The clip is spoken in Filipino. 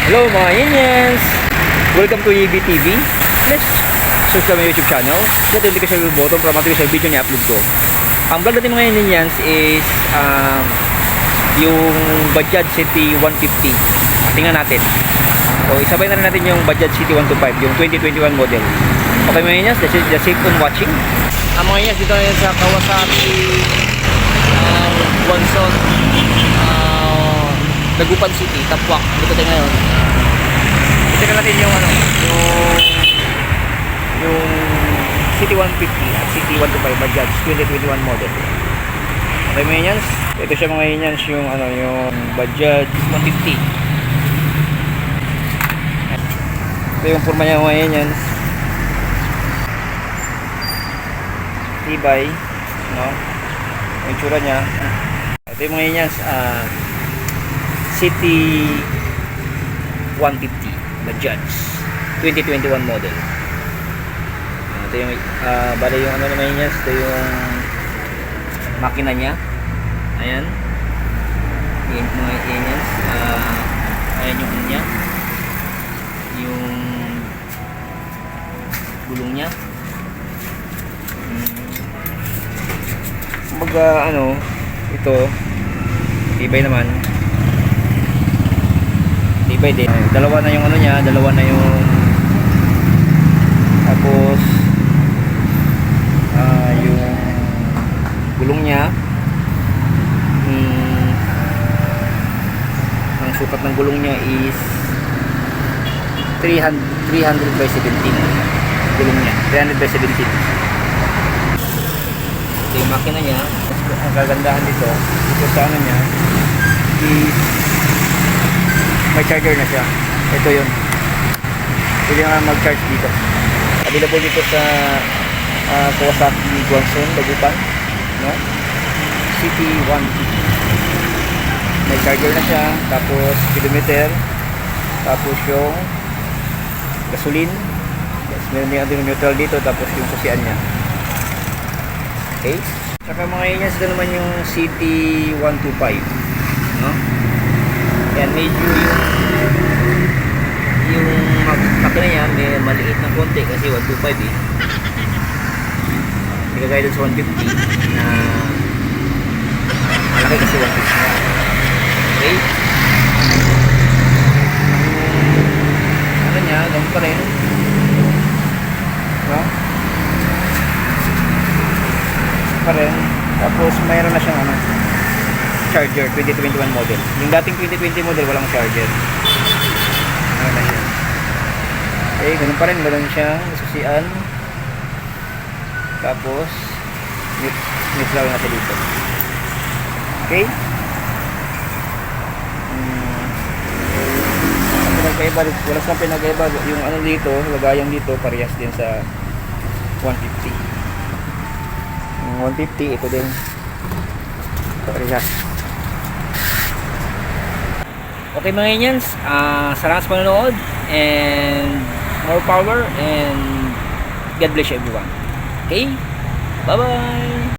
Hello mga Indians! Welcome to EBTV. Let's subscribe my YouTube channel. Hit the notification button para matuloy sa video ni upload ko. Ang vlog natin mga Indians is yung Bajaj City 150. Tingnan natin. So isabay na rin natin yung Bajaj City 125, yung 2021 model. Okay mga Indians, that's it on watching. Ang mga Indians, dito na sa Kawasaki Guangzhou Dagupan City, Tapwak. Dito tayo ngayon. Ito natin yung yung City 150 at City 125 Bajaj 2021 model. Okay mga Indians, ito siya mga Indians yung yung Bajaj 150. Ito yung forma niya mga Indians. Tibay, no? Yung tsura niya. Ito yung mga Indians, City 150 Bajaj 2021 model. Ito yung bali yung naman niya, ito yung makina niya. Ayan. Yan mga yan. Ayan yung niya. Yung gulong niya. Kumbaga ito tibay naman. Tibay din. Dalawa na yung niya, dalawa na yung tapos yung gulong niya. Ang sukat ng gulong niya is 300 by 17. Gulong niya 300 by 17. Ito yung makina niya. Ang kagandahan dito sa niya is may charger na siya. Ito yun. Pwede na mag-charge dito. Available dito sa Kawasaki Guangzhou Dagupan, no? City 150. May charger na siya. Tapos kilometer. Tapos yung gasoline. Yes, meron din neutral dito. Tapos yung susian niya. Okay. Saka mga inyas, ito naman yung City 125, no? Yan, medyo yung makina niya may maliit na konti kasi 125 eh. Hindi kagaya dun sa 150 na malaki kasi 150 na. Okay. Niya, ganun pa rin, no? Pa rin. Tapos mayroon na siyang charger 2021 model. Yung dating 2020 model walang charger. Ano yan? Okay, ganun pa rin, ganun siya, susian. Tapos neutral na siya dito. Okay? Pinagkaiba, wala siyang pinagkaiba. Yung dito, lagayan dito, parehas din sa 150. Yung 150, ito din parehas. Okay mga Indians, salamat sa panonood and more power and God bless everyone. Okay? Bye bye!